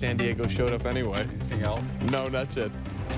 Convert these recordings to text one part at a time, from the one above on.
San Diego showed up anyway. Anything else? No, that's it.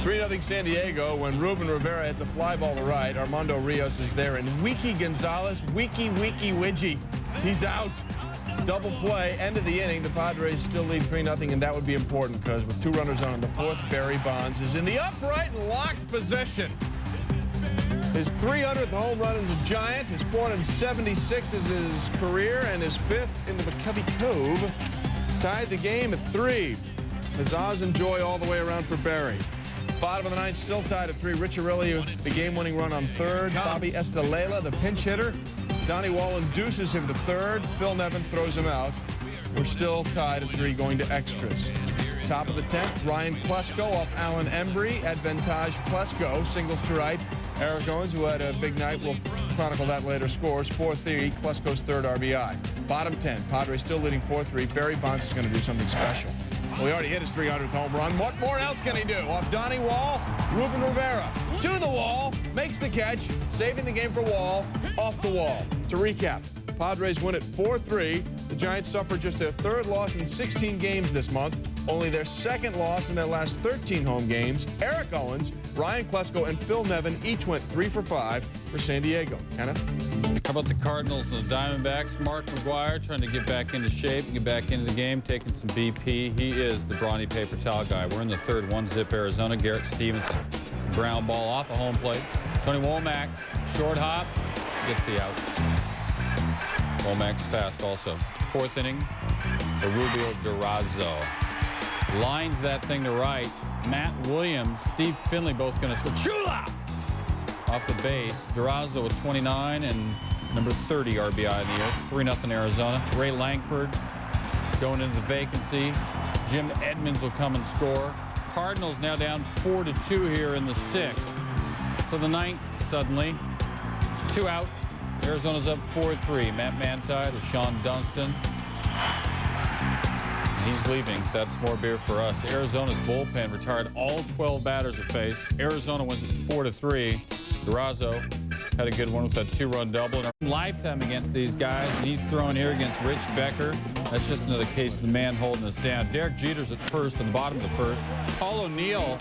3-0 San Diego when Ruben Rivera hits a fly ball to right. Armando Rios is there, and Wiki Gonzalez, Wiki Widgie, he's out. Double play, end of the inning. The Padres still lead 3-0, and that would be important because with 2 runners on in the fourth, Barry Bonds is in the upright and locked position. His 300th home run is a giant. His 476 is his career, and his 5th in the McCovey Cove. Tied the game at 3. Huzzahs and joy all the way around for Barry. Bottom of the ninth, still tied at 3. Rich Aurelio, the game-winning run on third. Bobby Estalella, the pinch hitter. Donnie Wall induces him to third. Phil Nevin throws him out. We're still tied at 3 going to extras. Top of the 10th, Ryan Klesko off Alan Embry. Advantage Klesko, singles to right. Eric Owens, who had a big night, will chronicle that later, scores 4-3, Klesko's 3rd RBI. Bottom 10, Padres still leading 4-3. Barry Bonds is going to do something special. Well, he already hit his 300th home run. What more else can he do? Off Donnie Wall, Ruben Rivera to the wall, makes the catch, saving the game for Wall, off the wall. To recap, Padres win at 4-3. The Giants suffered just their 3rd loss in 16 games this month, only their 2nd loss in their last 13 home games. Eric Owens, Ryan Klesko, and Phil Nevin each went 3 for 5 for San Diego. Kenneth? How about the Cardinals and the Diamondbacks? Mark McGwire trying to get back into shape and get back into the game, taking some BP. He is the brawny paper towel guy. We're in the 3rd, 1-zip Arizona. Garrett Stevenson, ground ball off a home plate. Tony Womack, short hop, gets the out. Womack's fast also. 4th inning, the Rubio Durazo lines that thing to right. Matt Williams, Steve Finley both going to score. Chula! Off the base. Durazo with 29 and number 30 RBI in the year. 3-0 Arizona. Ray Langford going into the vacancy. Jim Edmonds will come and score. Cardinals now down 4-2 here in the 6th. So the 9th suddenly. 2 out. Arizona's up 4-3. Matt Manti to Sean Dunston. He's leaving. That's more beer for us. Arizona's bullpen retired all 12 batters apace. Arizona wins at 4-3. Durazo had a good one with that 2-run double. Lifetime against these guys, and he's throwing here against Rich Becker. That's just another case of the man holding us down. Derek Jeter's at first, on the bottom of the 1st. Paul O'Neill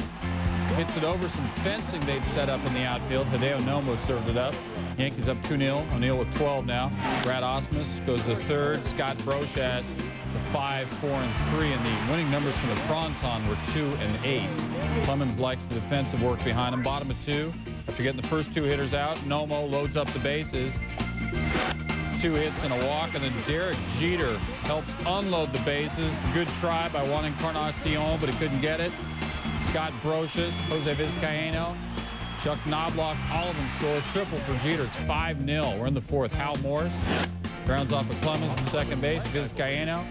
hits it over some fencing they'd set up in the outfield. Hideo Nomo served it up. Yankees up 2-0. O'Neill with 12 now. Brad Osmus goes to 3rd. Scott Brochas the 5, 4, and 3, and the winning numbers from the Fronton were 2 and 8. Clemens likes the defensive work behind him. Bottom of 2. After getting the first 2 hitters out, Nomo loads up the bases. 2 hits and a walk, and then Derek Jeter helps unload the bases. Good try by Juan Encarnacion, but he couldn't get it. Scott Brochus, Jose Vizcaino, Chuck Knobloch, all of them score. Triple for Jeter. It's 5-0. We're in the 4th. Hal Morris grounds off of Clemens to second base. Vizcaino.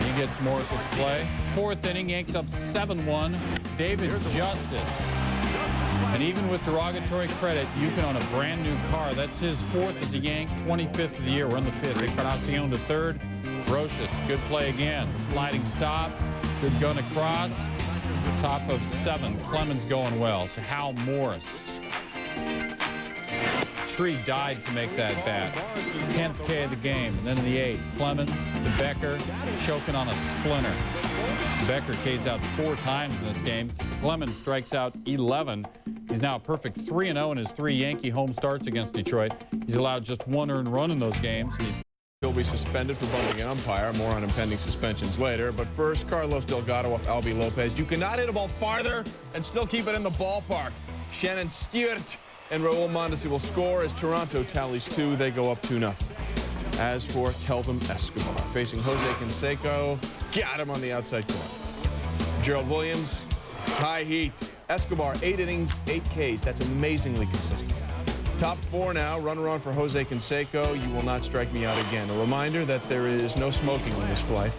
He gets Morris with the play. 4th inning, Yanks up 7-1. David Justice. And even with derogatory credit, you can own a brand new car. That's his 4th as a Yank, 25th of the year. We're in the 5th. Encarnacion to 3rd. Brochus, good play again. Sliding stop. Good gun across. Top of 7. Clemens going well to Hal Morris. Tree died to make that bat. 10th K of the game. And then in the 8th, Clemens to Becker, choking on a splinter. Becker K's out 4 times in this game. Clemens strikes out 11. He's now a perfect 3-0 in his 3 Yankee home starts against Detroit. He's allowed just 1 earned run in those games. He'll be suspended for bumping an umpire. More on impending suspensions later. But first, Carlos Delgado off Albie Lopez. You cannot hit a ball farther and still keep it in the ballpark. Shannon Stewart and Raul Mondesi will score as Toronto tallies 2. They go up 2-0. As for Kelvin Escobar, facing Jose Canseco, got him on the outside corner. Gerald Williams, high heat. Escobar, 8 innings, 8 Ks. That's amazingly consistent. Top 4 now, runner on for Jose Canseco. You will not strike me out again. A reminder that there is no smoking on this flight.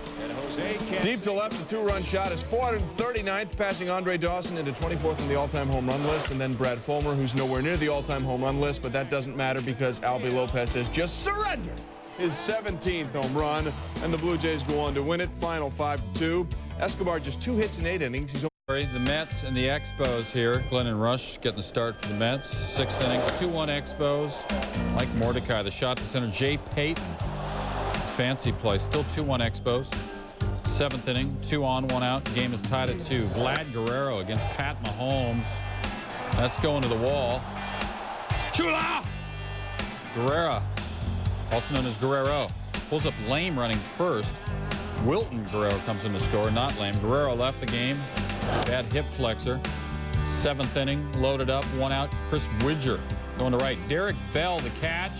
Deep to left, a 2-run shot is 439th, passing Andre Dawson into 24th on the all-time home run list, and then Brad Fulmer, who's nowhere near the all-time home run list, but that doesn't matter because Albie Lopez has just surrendered his 17th home run, and the Blue Jays go on to win it. Final 5-2. Escobar just 2 hits in 8 innings. He's The Mets and the Expos here. Glennon Rush getting the start for the Mets. 6th inning, 2-1 Expos. Mike Mordecai, the shot to center. Jay Payton, fancy play. Still 2-1 Expos. 7th inning, 2 on, 1 out. The game is tied at 2. Vlad Guerrero against Pat Mahomes. That's going to the wall. Chula! Guerrero, also known as Guerrero, pulls up Lame running first. Wilton Guerrero comes in to score, not Lame. Guerrero left the game. Bad hip flexor. 7th inning, loaded up, 1 out. Chris Widger going to right. Derek Bell, the catch.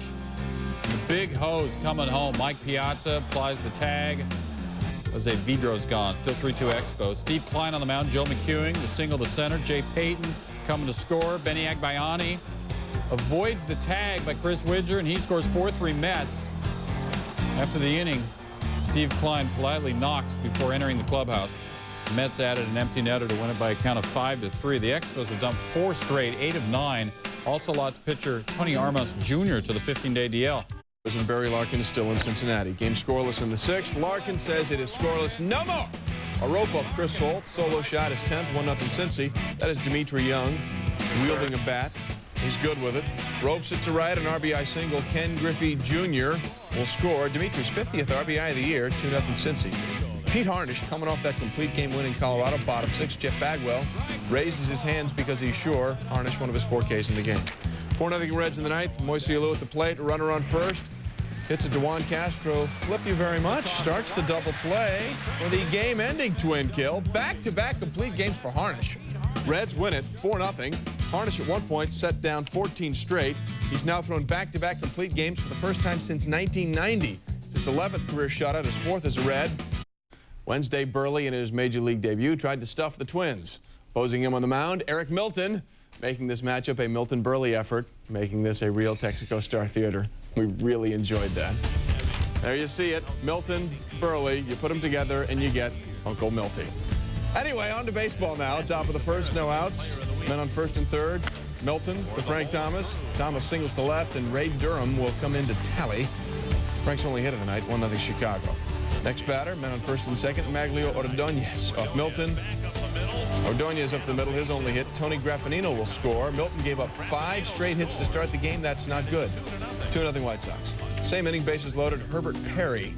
The big hose coming home. Mike Piazza applies the tag. Jose Vidro's gone. Still 3-2 Expo. Steve Klein on the mound. Joe McEwing, the single to center. Jay Payton coming to score. Benny Agbayani avoids the tag by Chris Widger, and he scores 4-3 Mets. After the inning, Steve Klein politely knocks before entering the clubhouse. The Mets added an empty netter to win it by a count of 5-3. The Expos have dumped 4 straight, 8 of 9. Also lost pitcher Tony Armas Jr. to the 15-day DL. And Barry Larkin is still in Cincinnati. Game scoreless in the 6th. Larkin says it is scoreless no more. A rope off Chris Holt. Solo shot is 10th. 1-0 Cincy. That is Dimitri Young wielding a bat. He's good with it. Ropes it to right. An RBI single. Ken Griffey Jr. will score. Dimitri's 50th RBI of the year. 2-0 Cincy. Pete Harnish coming off that complete game win in Colorado. Bottom 6. Jeff Bagwell raises his hands because he's sure. Harnish one of his 4 Ks in the game. 4-0 Reds in the 9th. Moisialou at the plate. A runner on first. Hits a Dewan Castro. Flip you very much. Starts the double play for the game-ending twin kill. Back-to-back complete games for Harnish. Reds win it 4-0. Harnish at one point set down 14 straight. He's now thrown back-to-back complete games for the first time since 1990. It's his 11th career shutout, his 4th as a Red. Wednesday, Burley in his Major League debut tried to stuff the Twins. Opposing him on the mound, Eric Milton, making this matchup a Milton-Burley effort, making this a real Texaco Star Theater. We really enjoyed that. There you see it, Milton, Burley. You put them together and you get Uncle Milty. Anyway, on to baseball now. Top of the 1st, no outs. Men on 1st and 3rd. Milton to Frank Thomas. Thomas singles to left, and Ray Durham will come in to tally. Frank's only hit of the night, 1-0 Chicago. Next batter, men on 1st and 2nd, Maglio Ordonez off Milton. Ordonez up the middle, his only hit. Tony Graffinino will score. Milton gave up 5 straight hits to start the game. That's not good. 2-0 White Sox. Same inning, bases loaded. Herbert Perry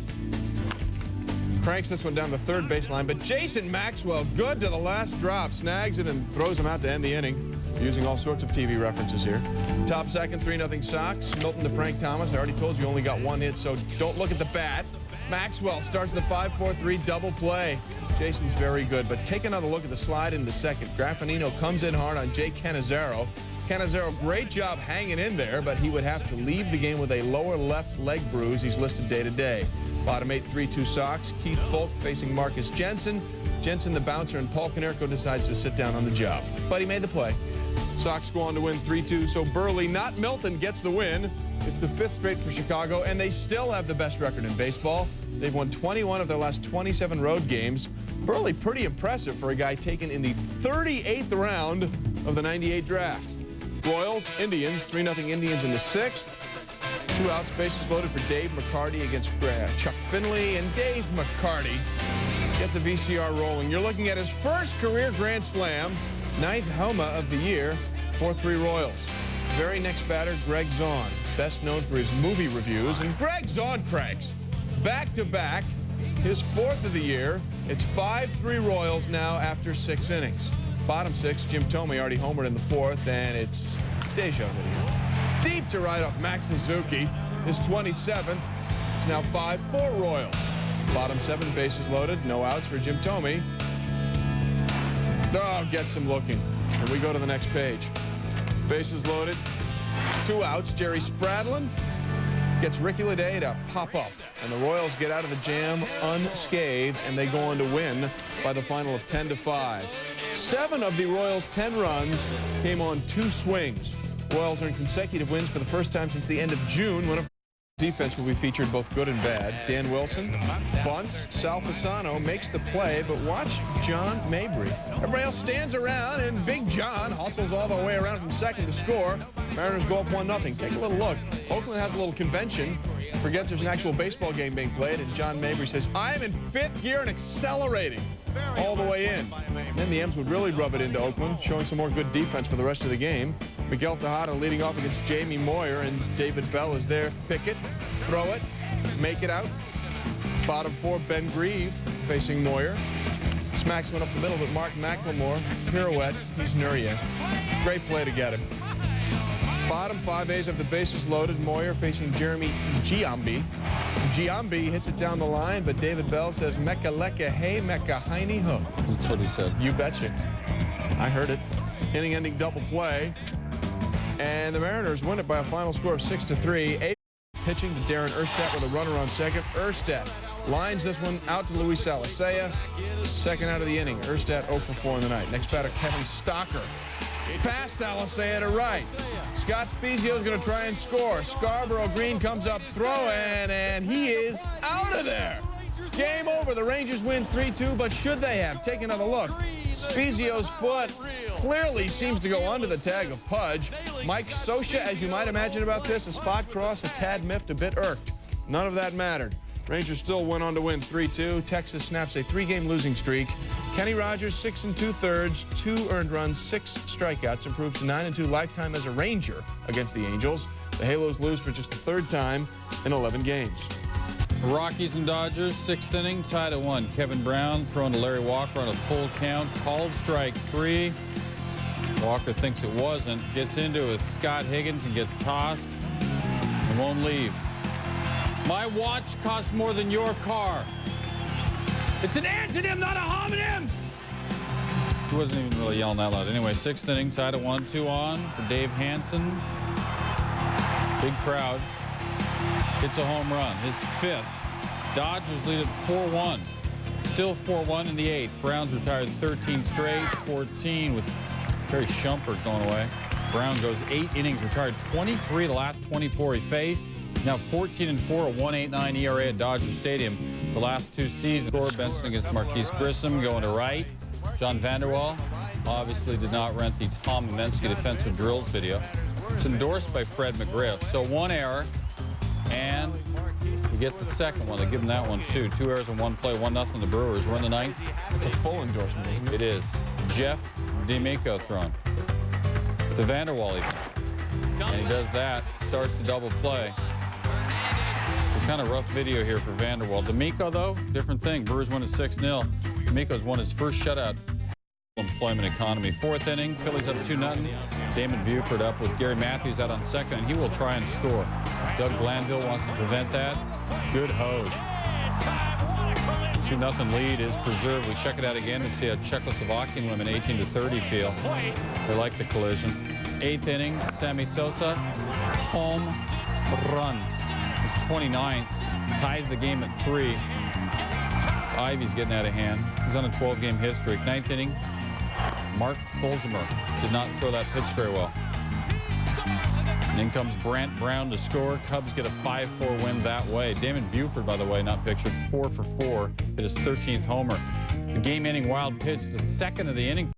cranks this one down the 3rd baseline, but Jason Maxwell, good to the last drop, snags it and throws him out to end the inning. Using all sorts of TV references here. Top 2nd, 3-0 Sox. Milton to Frank Thomas. I already told you only got 1 hit, so don't look at the bat. Maxwell starts the 5-4-3 double play. Jason's very good, but take another look at the slide in the 2nd. Graffinino comes in hard on Jay Cannizzaro. Cannizzaro, great job hanging in there, but he would have to leave the game with a lower left leg bruise. He's listed day to day. Bottom 8, 3-2 Sox. Keith Folk facing Marcus Jensen. Jensen, the bouncer, and Paul Konerko decides to sit down on the job. But he made the play. Sox go on to win 3-2, so Burley, not Milton, gets the win. It's the 5th straight for Chicago, and they still have the best record in baseball. They've won 21 of their last 27 road games. Burley, pretty impressive for a guy taken in the 38th round of the '98 draft. Royals, Indians, 3-0 Indians in the 6th. 2 outs, bases loaded for Dave McCarty against Chuck Finley, and Dave McCarty get the VCR rolling. You're looking at his first career Grand Slam, 9th Homa of the year, 4-3 Royals. Very next batter, Greg Zahn, best known for his movie reviews, and Greg Zahn cranks back-to-back, his 4th of the year. It's 5-3 Royals now after 6 innings. Bottom 6, Jim Thome already homered in the 4th, and it's deja video. Deep to right off Max Suzuki, his 27th. It's now 5-4 Royals. Bottom 7, bases loaded, no outs for Jim Thome. Oh, gets him looking. And we go to the next page. Bases loaded, 2 outs. Jerry Spradlin gets Ricky Leday to pop up. And the Royals get out of the jam unscathed, and they go on to win by the final of 10-5. 7 of the Royals' 10 runs came on 2 swings. Royals earned consecutive wins for the first time since the end of June, when defense will be featured both good and bad. Dan Wilson bunts. Sal Fasano makes the play, but watch John Mabry. Everybody else stands around, and Big John hustles all the way around from second to score. Mariners go up 1-0. Take a little look. Oakland has a little convention. Forgets there's an actual baseball game being played, and John Mabry says, "I'm in 5th gear and accelerating all the way in." And then the M's would really rub it into Oakland, showing some more good defense for the rest of the game. Miguel Tejada leading off against Jamie Moyer, and David Bell is there. Pick it, throw it, make it out. Bottom 4, Ben Grieve facing Moyer. Smacks one up the middle, but Mark McLemore, pirouette, he's Nuria. Great play to get him. Bottom 5As have the bases loaded. Moyer facing Jeremy Giambi. Giambi hits it down the line, but David Bell says, Mecca lecca hey, Mecca heiny ho. That's what he said. You betcha. I heard it. Inning-ending double play. And the Mariners win it by a final score of 6-3. Pitching to Darren Erstedt with a runner on second. Erstedt lines this one out to Luis Alicea. Second out of the inning. Erstedt 0 for 4 in the night. Next batter, Kevin Stocker. Past Alicea to right. Scott Spezio is going to try and score. Scarborough Green comes up throwing, and he is out of there. Game over. The Rangers win 3-2, but should they have? Take another look. Spezio's foot clearly seems to go under the tag of Pudge. Mike Scioscia, as you might imagine about this, a spot cross, a tad miffed, a bit irked. None of that mattered. Rangers still went on to win 3-2. Texas snaps a 3-game losing streak. Kenny Rogers, 6 2/3, 2 earned runs, 6 strikeouts, improves to 9-2 lifetime as a Ranger against the Angels. The Halos lose for just the 3rd time in 11 games. Rockies and Dodgers, 6th inning, tied at 1. Kevin Brown throwing to Larry Walker on a full count. Called strike 3. Walker thinks it wasn't. Gets into it with Scott Higgins and gets tossed and won't leave. My watch costs more than your car. It's an antonym, not a homonym. He wasn't even really yelling that loud. Anyway, 6th inning, tied at 1, 2 on for Dave Hansen. Big crowd. Hits a home run, his 5th. Dodgers lead at 4-1. Still 4-1 in the 8th. Browns retired 13 straight, 14 with Barry Shumpert going away. Brown goes 8 innings, retired 23 of the last 24 he faced. Now 14-4, a 1.89 ERA at Dodger Stadium. The last 2 seasons. Benson against Marquise Grissom going to right. John Vanderwall obviously did not rent the Tom Amensky defensive drills video. It's endorsed by Fred McGriff. So 1 error. And he gets the second one. They give him that one, too. 2 errors in 1 play, 1-0 the Brewers. We're in the 9th. It's a full endorsement, isn't it? It is. Jeff D'Amico thrown. To Vanderwall even. And he does that. Starts the double play. It's a kind of rough video here for Vanderwall. D'Amico, though, different thing. Brewers win at 6-0. D'Amico's won his first shutout. Employment economy. 4th inning, Phillies up 2-0. Damon Buford up with Gary Matthews out on second, and he will try and score. Doug Glanville wants to prevent that. Good hose. 2-0 lead is preserved. We check it out again to see how Czechoslovakian women 18-30 feel. They like the collision. 8th inning, Sammy Sosa, home run. His 29th, ties the game at 3. Ivy's getting out of hand. He's on a 12-game hit streak. 9th inning, Mark Holzheimer did not throw that pitch very well. And in comes Brant Brown to score. Cubs get a 5-4 win that way. Damon Buford, by the way, not pictured, 4 for 4, hit his 13th homer. The game-ending wild pitch, the 2nd of the inning.